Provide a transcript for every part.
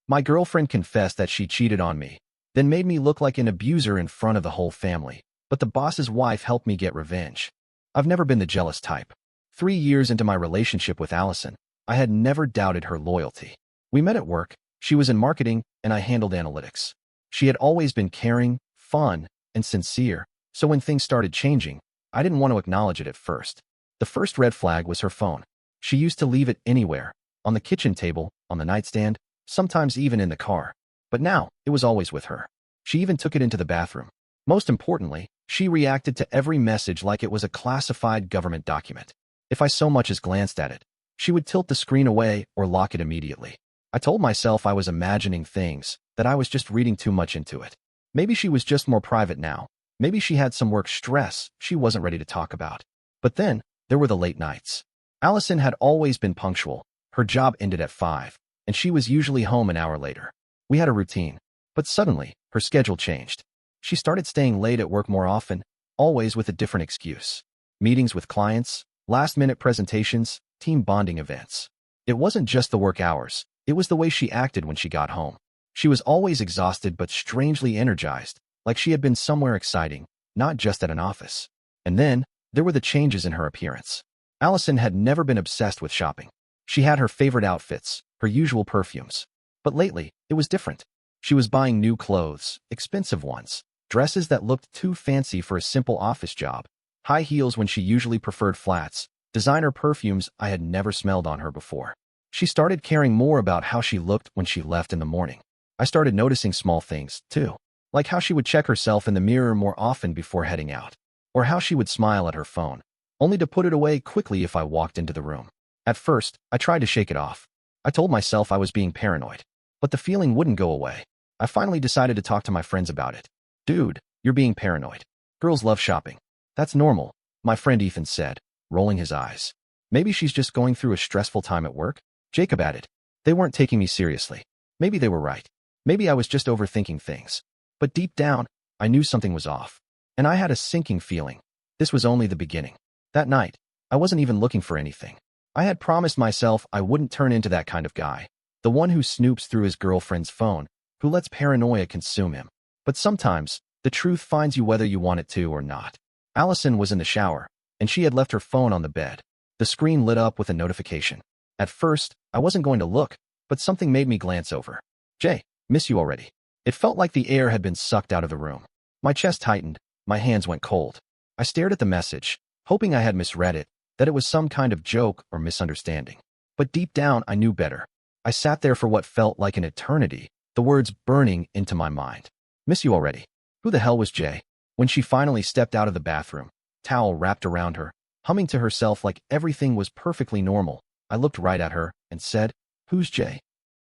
My girlfriend confessed that she cheated on me, then made me look like an abuser in front of the whole family. But the boss's wife helped me get revenge. I've never been the jealous type. 3 years into my relationship with Allison, I had never doubted her loyalty. We met at work. She was in marketing, and I handled analytics. She had always been caring, fun, and sincere, so when things started changing, I didn't want to acknowledge it at first. The first red flag was her phone. She used to leave it anywhere, on the kitchen table, on the nightstand, sometimes even in the car. But now, it was always with her. She even took it into the bathroom. Most importantly, she reacted to every message like it was a classified government document. If I so much as glanced at it, she would tilt the screen away or lock it immediately. I told myself I was imagining things, that I was just reading too much into it. Maybe she was just more private now. Maybe she had some work stress she wasn't ready to talk about. But then, there were the late nights. Allison had always been punctual. Her job ended at 5, and she was usually home an hour later. We had a routine. But suddenly, her schedule changed. She started staying late at work more often, always with a different excuse. Meetings with clients, last-minute presentations, team bonding events. It wasn't just the work hours. It was the way she acted when she got home. She was always exhausted but strangely energized, like she had been somewhere exciting, not just at an office. And then, there were the changes in her appearance. Allison had never been obsessed with shopping. She had her favorite outfits, her usual perfumes. But lately, it was different. She was buying new clothes, expensive ones, dresses that looked too fancy for a simple office job, high heels when she usually preferred flats, designer perfumes I had never smelled on her before. She started caring more about how she looked when she left in the morning. I started noticing small things, too, like how she would check herself in the mirror more often before heading out, or how she would smile at her phone, only to put it away quickly if I walked into the room. At first, I tried to shake it off. I told myself I was being paranoid, but the feeling wouldn't go away. I finally decided to talk to my friends about it. Dude, you're being paranoid. Girls love shopping. That's normal, my friend Ethan said, rolling his eyes. Maybe she's just going through a stressful time at work? Jacob added. They weren't taking me seriously. Maybe they were right. Maybe I was just overthinking things. But deep down, I knew something was off. And I had a sinking feeling. This was only the beginning. That night, I wasn't even looking for anything. I had promised myself I wouldn't turn into that kind of guy. The one who snoops through his girlfriend's phone, who lets paranoia consume him. But sometimes, the truth finds you whether you want it to or not. Allison was in the shower, and she had left her phone on the bed. The screen lit up with a notification. At first, I wasn't going to look, but something made me glance over. Jay, miss you already. It felt like the air had been sucked out of the room. My chest tightened, my hands went cold. I stared at the message, hoping I had misread it, that it was some kind of joke or misunderstanding. But deep down, I knew better. I sat there for what felt like an eternity, the words burning into my mind. Miss you already. Who the hell was Jay? When she finally stepped out of the bathroom, towel wrapped around her, humming to herself like everything was perfectly normal, I looked right at her and said, "Who's Jay?"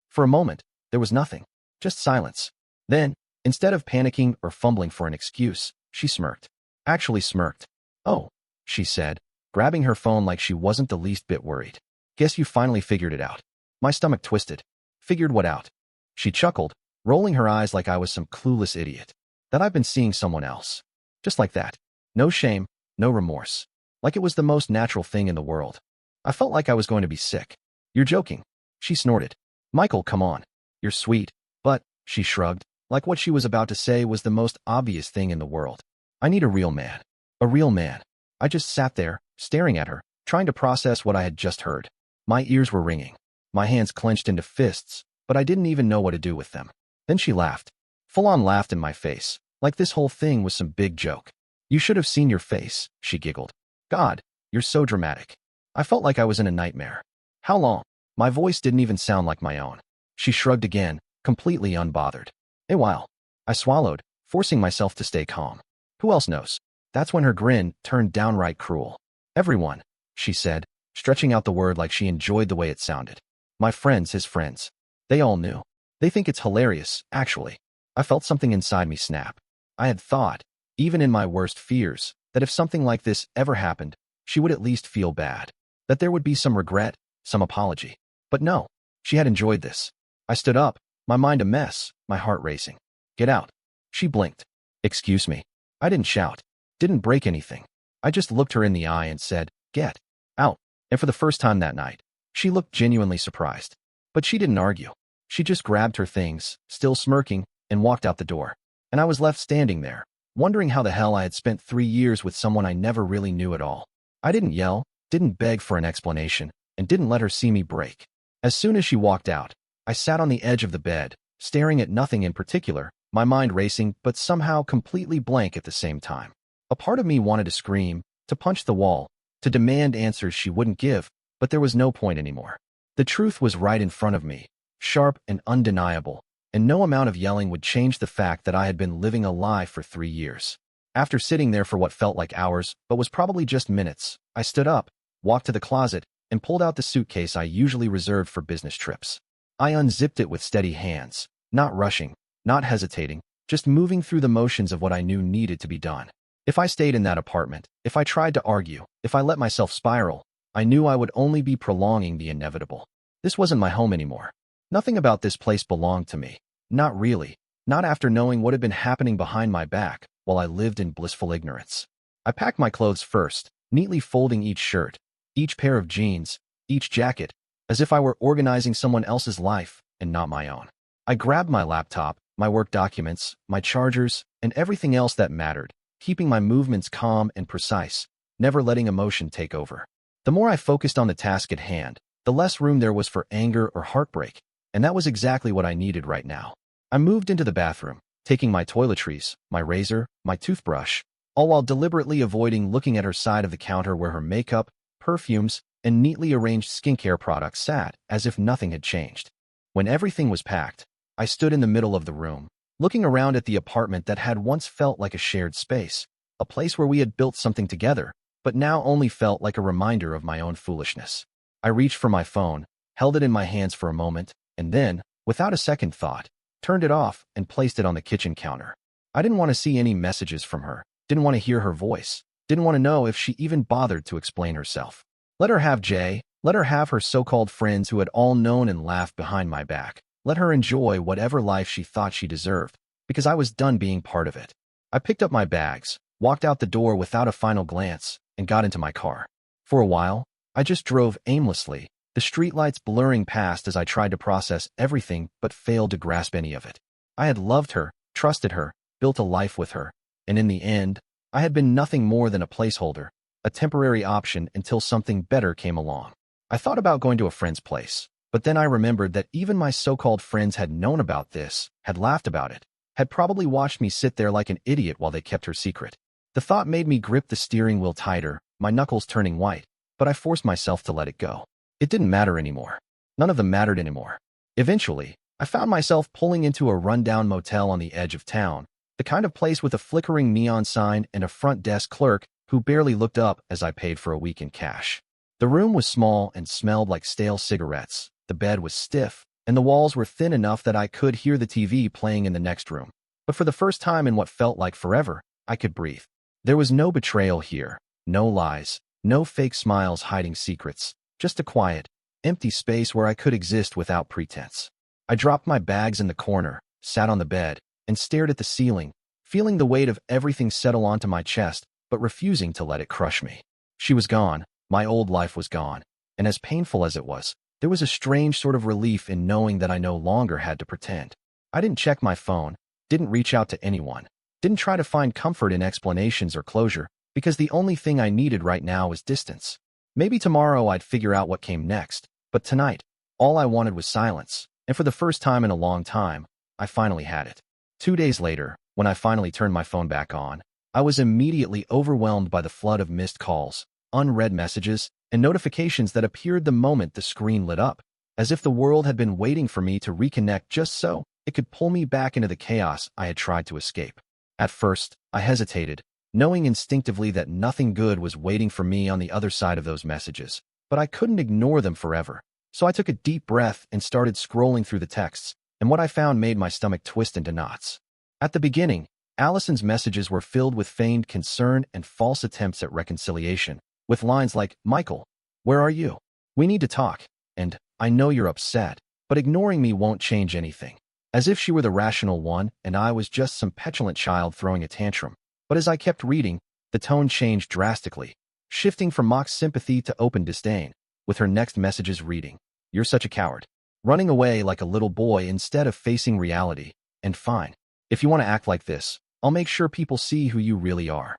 For a moment, there was nothing, just silence. Then, instead of panicking or fumbling for an excuse, she smirked. Actually smirked. "Oh," she said, grabbing her phone like she wasn't the least bit worried. "Guess you finally figured it out." My stomach twisted. Figured what out? She chuckled, rolling her eyes like I was some clueless idiot. That I've been seeing someone else. Just like that. No shame, no remorse. Like it was the most natural thing in the world. I felt like I was going to be sick. "You're joking," she snorted. "Michael, come on. You're sweet." But, she shrugged, like what she was about to say was the most obvious thing in the world. "I need a real man. A real man." I just sat there, staring at her, trying to process what I had just heard. My ears were ringing. My hands clenched into fists, but I didn't even know what to do with them. Then she laughed. Full-on laughed in my face, like this whole thing was some big joke. "You should have seen your face," she giggled. "God, you're so dramatic." I felt like I was in a nightmare. "How long?" My voice didn't even sound like my own. She shrugged again, completely unbothered. "A while." I swallowed, forcing myself to stay calm. "Who else knows?" That's when her grin turned downright cruel. "Everyone," she said, stretching out the word like she enjoyed the way it sounded. "My friends, his friends. They all knew. They think it's hilarious, actually." I felt something inside me snap. I had thought, even in my worst fears, that if something like this ever happened, she would at least feel bad. That there would be some regret, some apology. But no, she had enjoyed this. I stood up, my mind a mess, my heart racing. "Get out." She blinked. "Excuse me." I didn't shout. Didn't break anything. I just looked her in the eye and said, "Get out." And for the first time that night, she looked genuinely surprised. But she didn't argue. She just grabbed her things, still smirking, and walked out the door. And I was left standing there, wondering how the hell I had spent 3 years with someone I never really knew at all. I didn't yell, didn't beg for an explanation, and didn't let her see me break. As soon as she walked out, I sat on the edge of the bed, staring at nothing in particular, my mind racing but somehow completely blank at the same time. A part of me wanted to scream, to punch the wall, to demand answers she wouldn't give, but there was no point anymore. The truth was right in front of me, sharp and undeniable, and no amount of yelling would change the fact that I had been living a lie for 3 years. After sitting there for what felt like hours, but was probably just minutes, I stood up, walked to the closet, and pulled out the suitcase I usually reserved for business trips. I unzipped it with steady hands, not rushing, not hesitating, just moving through the motions of what I knew needed to be done. If I stayed in that apartment, if I tried to argue, if I let myself spiral, I knew I would only be prolonging the inevitable. This wasn't my home anymore. Nothing about this place belonged to me. Not really. Not after knowing what had been happening behind my back while I lived in blissful ignorance. I packed my clothes first, neatly folding each shirt, each pair of jeans, each jacket, as if I were organizing someone else's life and not my own. I grabbed my laptop, my work documents, my chargers, and everything else that mattered, keeping my movements calm and precise, never letting emotion take over. The more I focused on the task at hand, the less room there was for anger or heartbreak, and that was exactly what I needed right now. I moved into the bathroom, taking my toiletries, my razor, my toothbrush, all while deliberately avoiding looking at her side of the counter where her makeup, perfumes, and neatly arranged skincare products sat as if nothing had changed. When everything was packed, I stood in the middle of the room, looking around at the apartment that had once felt like a shared space, a place where we had built something together, but now only felt like a reminder of my own foolishness. I reached for my phone, held it in my hands for a moment, and then, without a second thought, turned it off and placed it on the kitchen counter. I didn't want to see any messages from her, didn't want to hear her voice, didn't want to know if she even bothered to explain herself. Let her have Jay, let her have her so-called friends who had all known and laughed behind my back. Let her enjoy whatever life she thought she deserved, because I was done being part of it. I picked up my bags, walked out the door without a final glance, and got into my car. For a while, I just drove aimlessly, the streetlights blurring past as I tried to process everything but failed to grasp any of it. I had loved her, trusted her, built a life with her, and in the end, I had been nothing more than a placeholder, a temporary option until something better came along. I thought about going to a friend's place, but then I remembered that even my so-called friends had known about this, had laughed about it, had probably watched me sit there like an idiot while they kept her secret. The thought made me grip the steering wheel tighter, my knuckles turning white, but I forced myself to let it go. It didn't matter anymore. None of them mattered anymore. Eventually, I found myself pulling into a rundown motel on the edge of town, the kind of place with a flickering neon sign and a front desk clerk who barely looked up as I paid for a week in cash. The room was small and smelled like stale cigarettes. The bed was stiff, and the walls were thin enough that I could hear the TV playing in the next room. But for the first time in what felt like forever, I could breathe. There was no betrayal here, no lies, no fake smiles hiding secrets, just a quiet, empty space where I could exist without pretense. I dropped my bags in the corner, sat on the bed, and stared at the ceiling, feeling the weight of everything settle onto my chest, but refusing to let it crush me. She was gone, my old life was gone, and as painful as it was, there was a strange sort of relief in knowing that I no longer had to pretend. I didn't check my phone, didn't reach out to anyone, didn't try to find comfort in explanations or closure, because the only thing I needed right now was distance. Maybe tomorrow I'd figure out what came next, but tonight, all I wanted was silence, and for the first time in a long time, I finally had it. 2 days later, when I finally turned my phone back on, I was immediately overwhelmed by the flood of missed calls, unread messages, and notifications that appeared the moment the screen lit up, as if the world had been waiting for me to reconnect just so it could pull me back into the chaos I had tried to escape. At first, I hesitated, knowing instinctively that nothing good was waiting for me on the other side of those messages, but I couldn't ignore them forever. So I took a deep breath and started scrolling through the texts, and what I found made my stomach twist into knots. At the beginning, Allison's messages were filled with feigned concern and false attempts at reconciliation, with lines like, "Michael, where are you? We need to talk," and "I know you're upset, but ignoring me won't change anything," as if she were the rational one and I was just some petulant child throwing a tantrum. But as I kept reading, the tone changed drastically, shifting from mock sympathy to open disdain, with her next messages reading, "You're such a coward. running away like a little boy instead of facing reality. And fine, if you want to act like this, I'll make sure people see who you really are.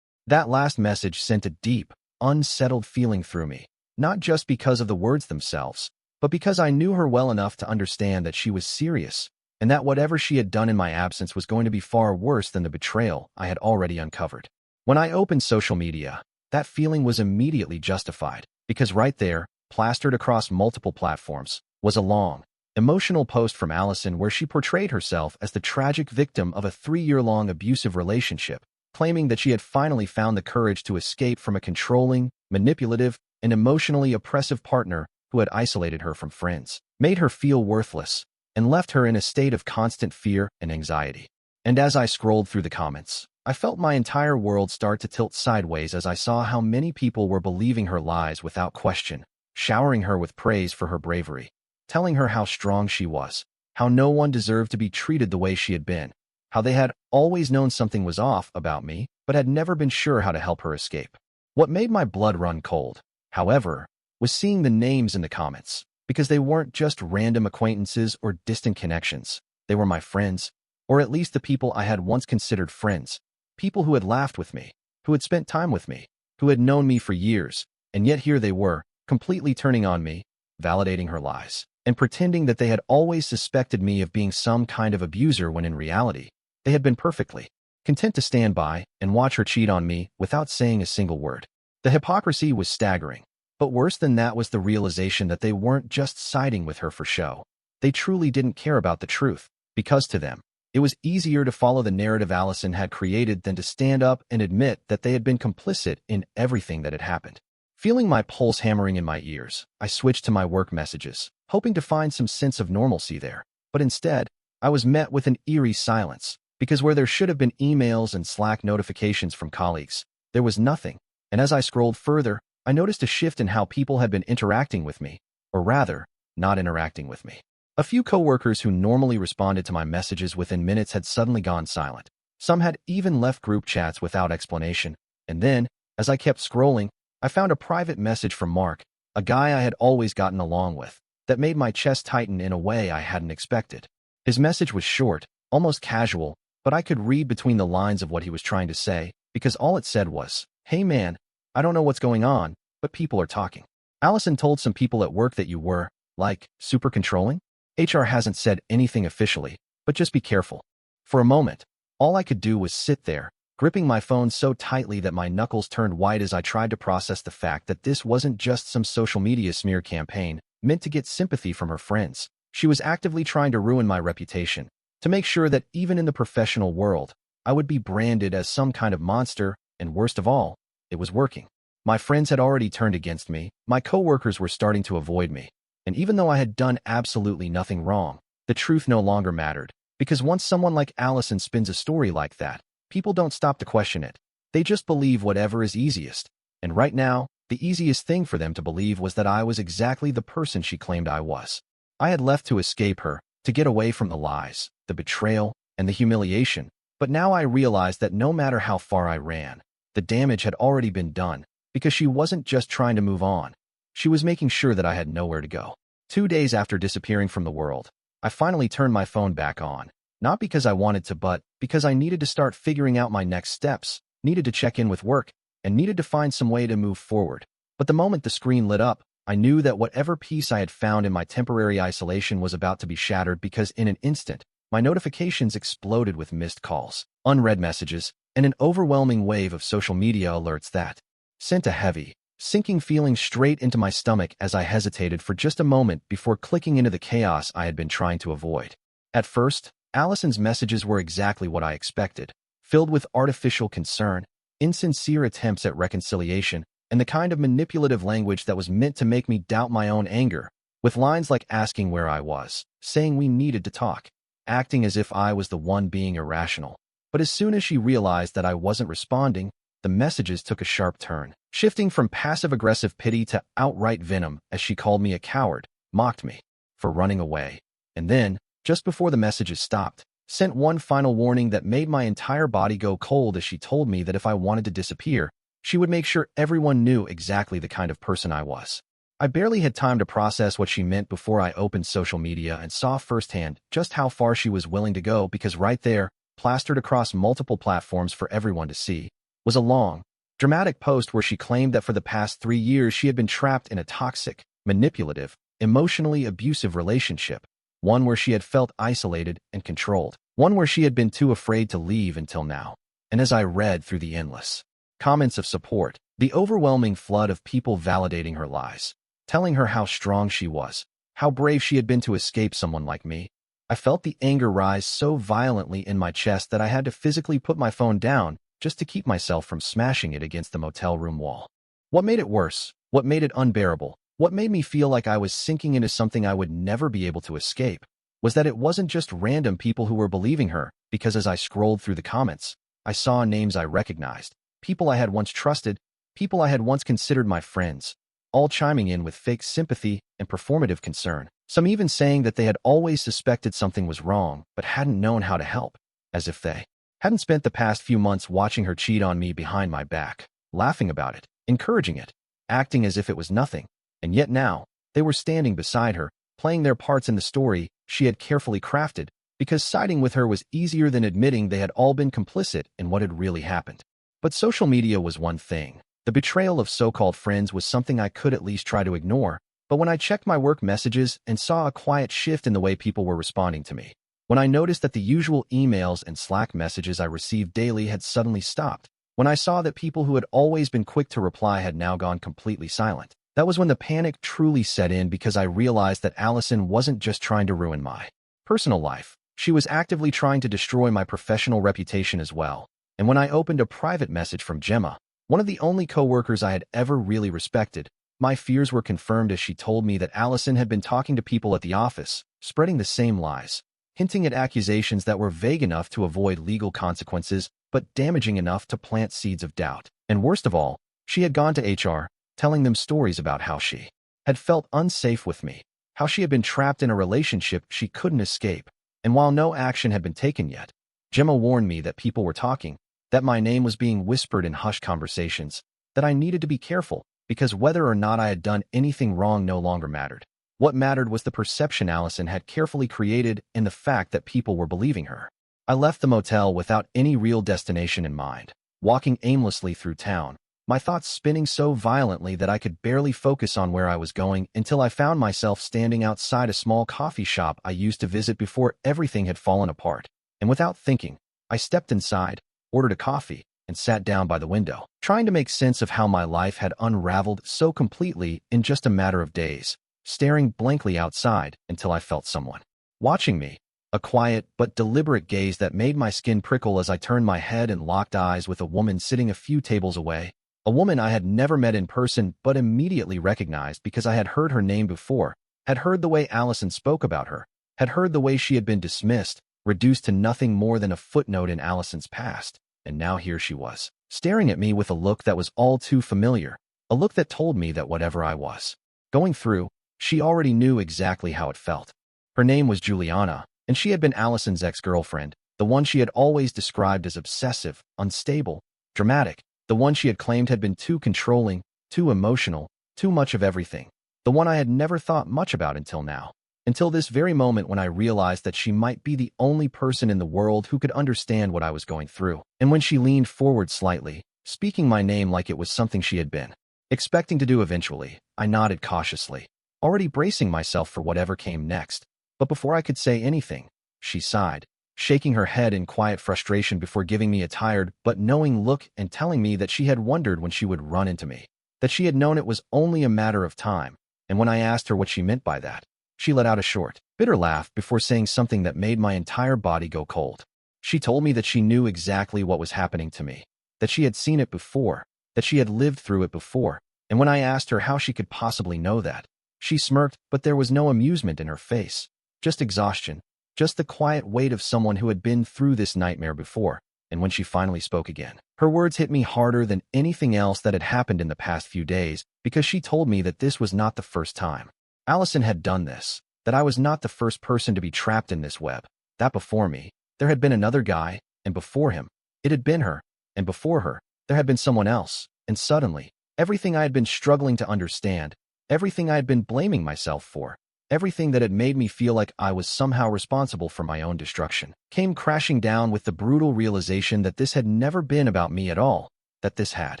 That last message sent a deep, unsettled feeling through me, not just because of the words themselves, but because I knew her well enough to understand that she was serious, and that whatever she had done in my absence was going to be far worse than the betrayal I had already uncovered. When I opened social media, that feeling was immediately justified, because right there, plastered across multiple platforms, was a long, emotional post from Allison where she portrayed herself as the tragic victim of a 3-year-long abusive relationship, claiming that she had finally found the courage to escape from a controlling, manipulative, and emotionally oppressive partner who had isolated her from friends, made her feel worthless, and left her in a state of constant fear and anxiety. And as I scrolled through the comments, I felt my entire world start to tilt sideways as I saw how many people were believing her lies without question, showering her with praise for her bravery, telling her how strong she was, how no one deserved to be treated the way she had been, how they had always known something was off about me, but had never been sure how to help her escape. What made my blood run cold, however, was seeing the names in the comments, because they weren't just random acquaintances or distant connections. They were my friends, or at least the people I had once considered friends, people who had laughed with me, who had spent time with me, who had known me for years, and yet here they were, completely turning on me, validating her lies, and pretending that they had always suspected me of being some kind of abuser when in reality, they had been perfectly content to stand by and watch her cheat on me without saying a single word. The hypocrisy was staggering, but worse than that was the realization that they weren't just siding with her for show. They truly didn't care about the truth, because to them, it was easier to follow the narrative Allison had created than to stand up and admit that they had been complicit in everything that had happened. Feeling my pulse hammering in my ears, I switched to my work messages, hoping to find some sense of normalcy there. But instead, I was met with an eerie silence, because where there should have been emails and Slack notifications from colleagues, there was nothing. And as I scrolled further, I noticed a shift in how people had been interacting with me, or rather, not interacting with me. A few coworkers who normally responded to my messages within minutes had suddenly gone silent. Some had even left group chats without explanation. And then, as I kept scrolling, I found a private message from Mark, a guy I had always gotten along with, that made my chest tighten in a way I hadn't expected. His message was short, almost casual, but I could read between the lines of what he was trying to say, because all it said was, "Hey man, I don't know what's going on, but people are talking. Allison told some people at work that you were, like, super controlling? HR hasn't said anything officially, but just be careful." For a moment, all I could do was sit there, gripping my phone so tightly that my knuckles turned white as I tried to process the fact that this wasn't just some social media smear campaign meant to get sympathy from her friends. She was actively trying to ruin my reputation, to make sure that even in the professional world, I would be branded as some kind of monster, and worst of all, it was working. My friends had already turned against me, my coworkers were starting to avoid me, and even though I had done absolutely nothing wrong, the truth no longer mattered, because once someone like Allison spins a story like that, people don't stop to question it. They just believe whatever is easiest, and right now, the easiest thing for them to believe was that I was exactly the person she claimed I was. I had left to escape her, to get away from the lies, the betrayal, and the humiliation, but now I realized that no matter how far I ran, the damage had already been done, because she wasn't just trying to move on. She was making sure that I had nowhere to go. 2 days after disappearing from the world, I finally turned my phone back on, not because I wanted to, but because I needed to start figuring out my next steps, needed to check in with work, and needed to find some way to move forward. But the moment the screen lit up, I knew that whatever peace I had found in my temporary isolation was about to be shattered, because in an instant, my notifications exploded with missed calls, unread messages, and an overwhelming wave of social media alerts that sent a heavy, sinking feeling straight into my stomach as I hesitated for just a moment before clicking into the chaos I had been trying to avoid. At first, Allison's messages were exactly what I expected, filled with artificial concern, insincere attempts at reconciliation, and the kind of manipulative language that was meant to make me doubt my own anger, with lines like asking where I was, saying we needed to talk, acting as if I was the one being irrational. But as soon as she realized that I wasn't responding, the messages took a sharp turn, shifting from passive-aggressive pity to outright venom as she called me a coward, mocked me for running away, and then, just before the messages stopped, sent one final warning that made my entire body go cold as she told me that if I wanted to disappear, she would make sure everyone knew exactly the kind of person I was. I barely had time to process what she meant before I opened social media and saw firsthand just how far she was willing to go, because right there, plastered across multiple platforms for everyone to see, was a long, dramatic post where she claimed that for the past 3 years she had been trapped in a toxic, manipulative, emotionally abusive relationship, one where she had felt isolated and controlled, one where she had been too afraid to leave until now. And as I read through the endless comments of support, the overwhelming flood of people validating her lies, telling her how strong she was, how brave she had been to escape someone like me, I felt the anger rise so violently in my chest that I had to physically put my phone down just to keep myself from smashing it against the motel room wall. What made it worse? What made it unbearable? What made me feel like I was sinking into something I would never be able to escape was that it wasn't just random people who were believing her, because as I scrolled through the comments, I saw names I recognized, people I had once trusted, people I had once considered my friends, all chiming in with fake sympathy and performative concern, some even saying that they had always suspected something was wrong but hadn't known how to help, as if they hadn't spent the past few months watching her cheat on me behind my back, laughing about it, encouraging it, acting as if it was nothing. And yet now, they were standing beside her, playing their parts in the story she had carefully crafted, because siding with her was easier than admitting they had all been complicit in what had really happened. But social media was one thing. The betrayal of so-called friends was something I could at least try to ignore, but when I checked my work messages and saw a quiet shift in the way people were responding to me, when I noticed that the usual emails and Slack messages I received daily had suddenly stopped, when I saw that people who had always been quick to reply had now gone completely silent, that was when the panic truly set in, because I realized that Allison wasn't just trying to ruin my personal life. She was actively trying to destroy my professional reputation as well. And when I opened a private message from Gemma, one of the only co-workers I had ever really respected, my fears were confirmed as she told me that Allison had been talking to people at the office, spreading the same lies, hinting at accusations that were vague enough to avoid legal consequences, but damaging enough to plant seeds of doubt. And worst of all, she had gone to HR, telling them stories about how she had felt unsafe with me, how she had been trapped in a relationship she couldn't escape. And while no action had been taken yet, Gemma warned me that people were talking, that my name was being whispered in hushed conversations, that I needed to be careful, because whether or not I had done anything wrong no longer mattered. What mattered was the perception Allison had carefully created and the fact that people were believing her. I left the motel without any real destination in mind, walking aimlessly through town, my thoughts spinning so violently that I could barely focus on where I was going, until I found myself standing outside a small coffee shop I used to visit before everything had fallen apart. And without thinking, I stepped inside, ordered a coffee, and sat down by the window, trying to make sense of how my life had unraveled so completely in just a matter of days, staring blankly outside until I felt someone watching me, a quiet but deliberate gaze that made my skin prickle as I turned my head and locked eyes with a woman sitting a few tables away, a woman I had never met in person but immediately recognized because I had heard her name before, had heard the way Allison spoke about her, had heard the way she had been dismissed, reduced to nothing more than a footnote in Allison's past. And now here she was, staring at me with a look that was all too familiar, a look that told me that whatever I was going through, she already knew exactly how it felt. Her name was Juliana, and she had been Allison's ex-girlfriend, the one she had always described as obsessive, unstable, dramatic, the one she had claimed had been too controlling, too emotional, too much of everything, the one I had never thought much about until now. Until this very moment, when I realized that she might be the only person in the world who could understand what I was going through. And when she leaned forward slightly, speaking my name like it was something she had been expecting to do eventually, I nodded cautiously, already bracing myself for whatever came next. But before I could say anything, she sighed, shaking her head in quiet frustration before giving me a tired but knowing look and telling me that she had wondered when she would run into me, that she had known it was only a matter of time. And when I asked her what she meant by that, she let out a short, bitter laugh before saying something that made my entire body go cold. She told me that she knew exactly what was happening to me, that she had seen it before, that she had lived through it before. And when I asked her how she could possibly know that, she smirked, but there was no amusement in her face, just exhaustion, just the quiet weight of someone who had been through this nightmare before. And when she finally spoke again, her words hit me harder than anything else that had happened in the past few days, because she told me that this was not the first time Allison had done this, that I was not the first person to be trapped in this web, that before me, there had been another guy, and before him, it had been her, and before her, there had been someone else, and suddenly, everything I had been struggling to understand, everything I had been blaming myself for, everything that had made me feel like I was somehow responsible for my own destruction, came crashing down with the brutal realization that this had never been about me at all, that this had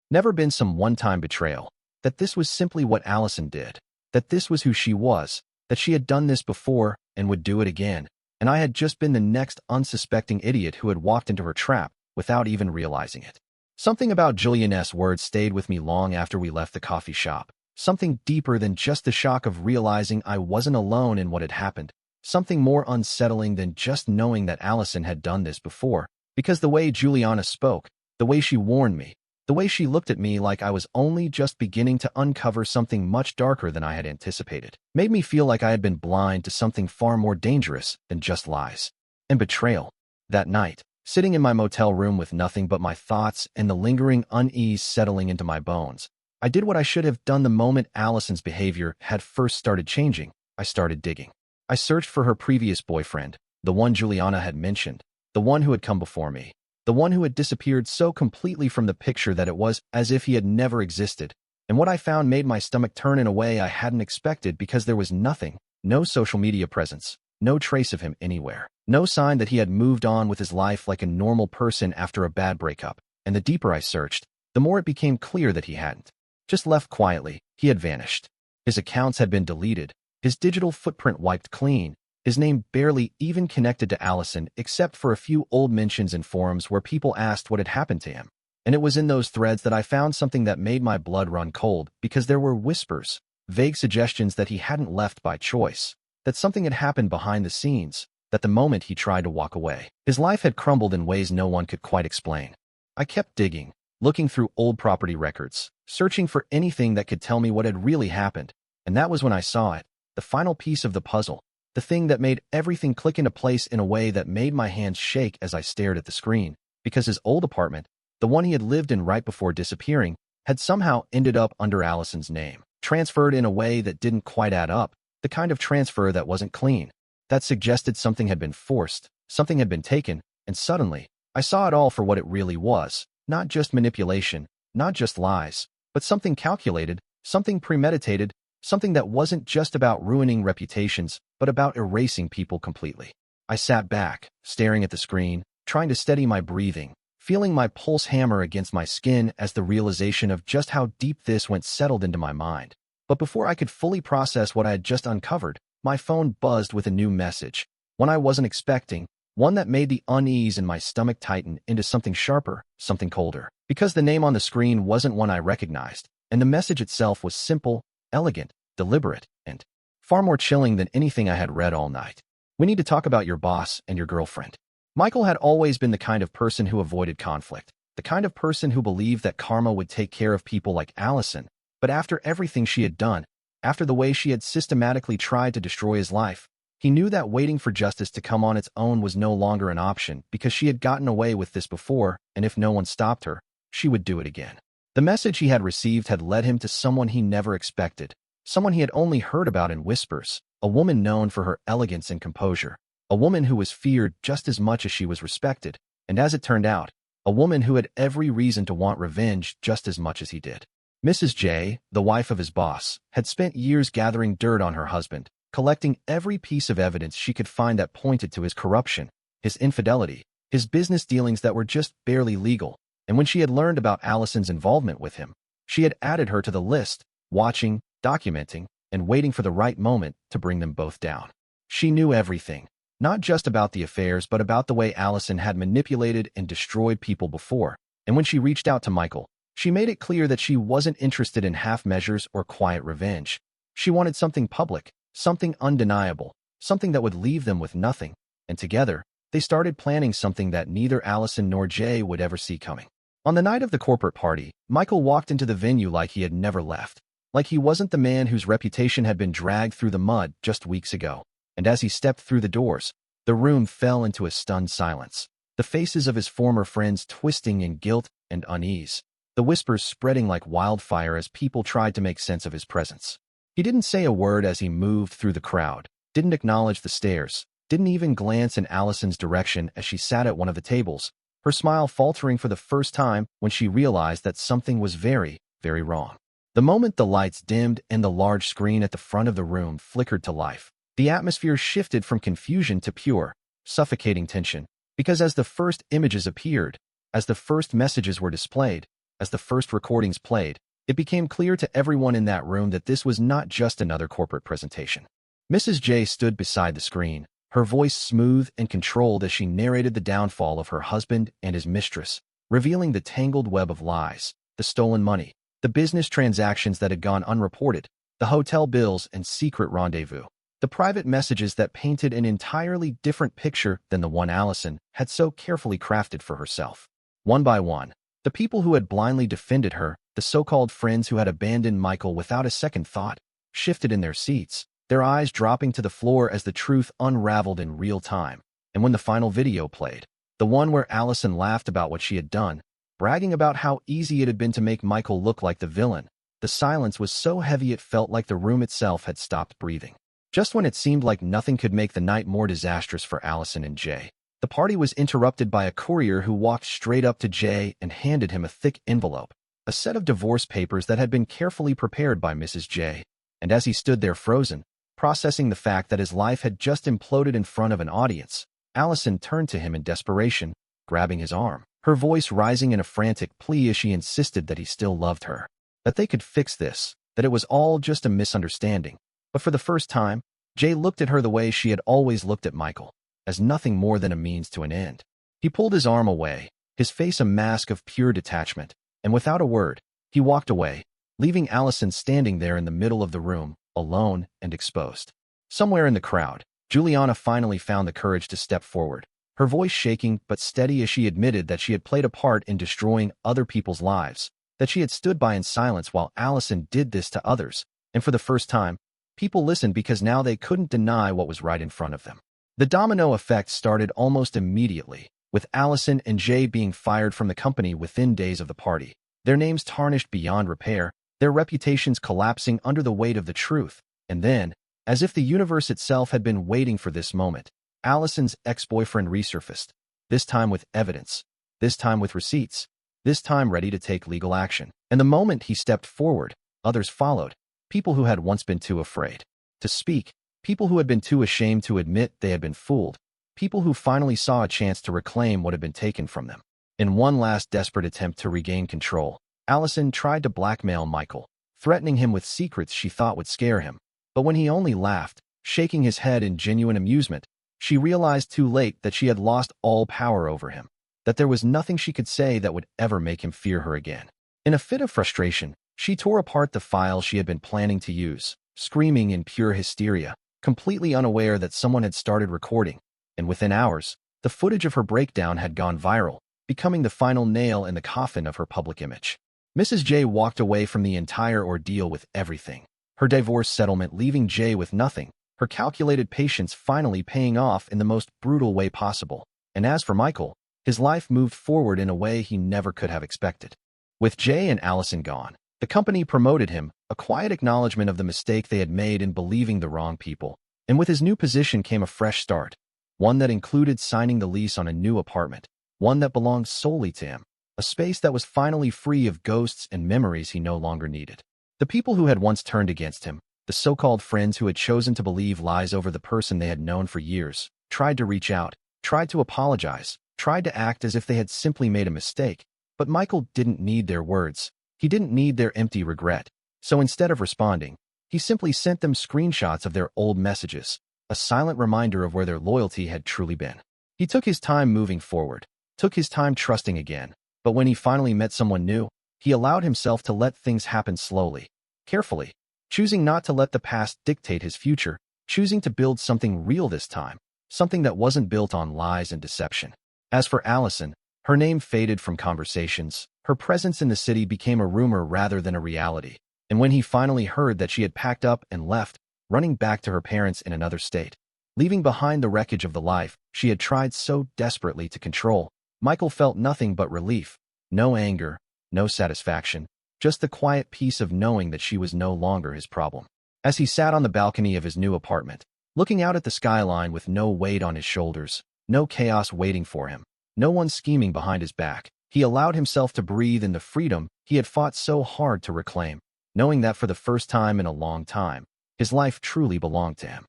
never been some one-time betrayal, that this was simply what Allison did, that this was who she was, that she had done this before and would do it again, and I had just been the next unsuspecting idiot who had walked into her trap without even realizing it. Something about Julian's words stayed with me long after we left the coffee shop. Something deeper than just the shock of realizing I wasn't alone in what had happened. Something more unsettling than just knowing that Allison had done this before. Because the way Juliana spoke, the way she warned me, the way she looked at me like I was only just beginning to uncover something much darker than I had anticipated, made me feel like I had been blind to something far more dangerous than just lies and betrayal. That night, sitting in my motel room with nothing but my thoughts and the lingering unease settling into my bones, I did what I should have done the moment Allison's behavior had first started changing. I started digging. I searched for her previous boyfriend, the one Juliana had mentioned, the one who had come before me, the one who had disappeared so completely from the picture that it was as if he had never existed. And what I found made my stomach turn in a way I hadn't expected, because there was nothing, no social media presence, no trace of him anywhere, no sign that he had moved on with his life like a normal person after a bad breakup. And the deeper I searched, the more it became clear that he hadn't just left quietly. He had vanished. His accounts had been deleted, his digital footprint wiped clean, his name barely even connected to Allison except for a few old mentions in forums where people asked what had happened to him. And it was in those threads that I found something that made my blood run cold, because there were whispers, vague suggestions that he hadn't left by choice, that something had happened behind the scenes, that the moment he tried to walk away, his life had crumbled in ways no one could quite explain. I kept digging, looking through old property records, searching for anything that could tell me what had really happened, and that was when I saw it, the final piece of the puzzle, the thing that made everything click into place in a way that made my hands shake as I stared at the screen, because his old apartment, the one he had lived in right before disappearing, had somehow ended up under Allison's name, transferred in a way that didn't quite add up, the kind of transfer that wasn't clean, that suggested something had been forced, something had been taken, and suddenly, I saw it all for what it really was. Not just manipulation, not just lies, but something calculated, something premeditated, something that wasn't just about ruining reputations, but about erasing people completely. I sat back, staring at the screen, trying to steady my breathing, feeling my pulse hammer against my skin as the realization of just how deep this went settled into my mind. But before I could fully process what I had just uncovered, my phone buzzed with a new message, one I wasn't expecting, one that made the unease in my stomach tighten into something sharper, something colder, because the name on the screen wasn't one I recognized, and the message itself was simple, elegant, deliberate, and far more chilling than anything I had read all night. We need to talk about your boss and your girlfriend. Michael had always been the kind of person who avoided conflict, the kind of person who believed that karma would take care of people like Allison, but after everything she had done, after the way she had systematically tried to destroy his life, he knew that waiting for justice to come on its own was no longer an option, because she had gotten away with this before, and if no one stopped her, she would do it again. The message he had received had led him to someone he never expected, someone he had only heard about in whispers, a woman known for her elegance and composure, a woman who was feared just as much as she was respected, and as it turned out, a woman who had every reason to want revenge just as much as he did. Mrs. J, the wife of his boss, had spent years gathering dirt on her husband, collecting every piece of evidence she could find that pointed to his corruption, his infidelity, his business dealings that were just barely legal, and when she had learned about Allison's involvement with him, she had added her to the list, watching, documenting, and waiting for the right moment to bring them both down. She knew everything, not just about the affairs but about the way Allison had manipulated and destroyed people before, and when she reached out to Michael, she made it clear that she wasn't interested in half measures or quiet revenge. She wanted something public, something undeniable, something that would leave them with nothing, and together, they started planning something that neither Allison nor Jay would ever see coming. On the night of the corporate party, Michael walked into the venue like he had never left, like he wasn't the man whose reputation had been dragged through the mud just weeks ago. And as he stepped through the doors, the room fell into a stunned silence, the faces of his former friends twisting in guilt and unease, the whispers spreading like wildfire as people tried to make sense of his presence. He didn't say a word as he moved through the crowd, didn't acknowledge the stares, didn't even glance in Allison's direction as she sat at one of the tables, her smile faltering for the first time when she realized that something was very, very wrong. The moment the lights dimmed and the large screen at the front of the room flickered to life, the atmosphere shifted from confusion to pure, suffocating tension, because as the first images appeared, as the first messages were displayed, as the first recordings played, it became clear to everyone in that room that this was not just another corporate presentation. Mrs. J stood beside the screen, her voice smooth and controlled as she narrated the downfall of her husband and his mistress, revealing the tangled web of lies, the stolen money, the business transactions that had gone unreported, the hotel bills and secret rendezvous, the private messages that painted an entirely different picture than the one Allison had so carefully crafted for herself. One by one, the people who had blindly defended her, the so-called friends who had abandoned Michael without a second thought, shifted in their seats, their eyes dropping to the floor as the truth unraveled in real time. And when the final video played, the one where Allison laughed about what she had done, bragging about how easy it had been to make Michael look like the villain, the silence was so heavy it felt like the room itself had stopped breathing. Just when it seemed like nothing could make the night more disastrous for Allison and Jay, the party was interrupted by a courier who walked straight up to Jay and handed him a thick envelope, a set of divorce papers that had been carefully prepared by Mrs. J. And as he stood there frozen, processing the fact that his life had just imploded in front of an audience, Allison turned to him in desperation, grabbing his arm, her voice rising in a frantic plea as she insisted that he still loved her, that they could fix this, that it was all just a misunderstanding. But for the first time, Jay looked at her the way she had always looked at Michael, as nothing more than a means to an end. He pulled his arm away, his face a mask of pure detachment, and without a word, he walked away, leaving Allison standing there in the middle of the room, alone and exposed. Somewhere in the crowd, Juliana finally found the courage to step forward, her voice shaking but steady as she admitted that she had played a part in destroying other people's lives, that she had stood by in silence while Allison did this to others, and for the first time, people listened because now they couldn't deny what was right in front of them. The domino effect started almost immediately, with Allison and Jay being fired from the company within days of the party, their names tarnished beyond repair, their reputations collapsing under the weight of the truth. And then, as if the universe itself had been waiting for this moment, Allison's ex-boyfriend resurfaced, this time with evidence, this time with receipts, this time ready to take legal action. And the moment he stepped forward, others followed, people who had once been too afraid to speak, people who had been too ashamed to admit they had been fooled, people who finally saw a chance to reclaim what had been taken from them. In one last desperate attempt to regain control, Allison tried to blackmail Michael, threatening him with secrets she thought would scare him. But when he only laughed, shaking his head in genuine amusement, she realized too late that she had lost all power over him, that there was nothing she could say that would ever make him fear her again. In a fit of frustration, she tore apart the file she had been planning to use, screaming in pure hysteria, completely unaware that someone had started recording, and within hours, the footage of her breakdown had gone viral, becoming the final nail in the coffin of her public image. Mrs. J walked away from the entire ordeal with everything, her divorce settlement leaving Jay with nothing, her calculated patience finally paying off in the most brutal way possible. And as for Michael, his life moved forward in a way he never could have expected. With Jay and Allison gone, the company promoted him, a quiet acknowledgement of the mistake they had made in believing the wrong people. And with his new position came a fresh start, one that included signing the lease on a new apartment, one that belonged solely to him, a space that was finally free of ghosts and memories he no longer needed. The people who had once turned against him, the so-called friends who had chosen to believe lies over the person they had known for years, tried to reach out, tried to apologize, tried to act as if they had simply made a mistake. But Michael didn't need their words. He didn't need their empty regret. So instead of responding, he simply sent them screenshots of their old messages, a silent reminder of where their loyalty had truly been. He took his time moving forward, took his time trusting again, but when he finally met someone new, he allowed himself to let things happen slowly, carefully, choosing not to let the past dictate his future, choosing to build something real this time, something that wasn't built on lies and deception. As for Allison, her name faded from conversations, her presence in the city became a rumor rather than a reality, and when he finally heard that she had packed up and left, running back to her parents in another state, leaving behind the wreckage of the life she had tried so desperately to control, Michael felt nothing but relief, no anger, no satisfaction, just the quiet peace of knowing that she was no longer his problem. As he sat on the balcony of his new apartment, looking out at the skyline with no weight on his shoulders, no chaos waiting for him, no one scheming behind his back, he allowed himself to breathe in the freedom he had fought so hard to reclaim. knowing that for the first time in a long time, his life truly belonged to him.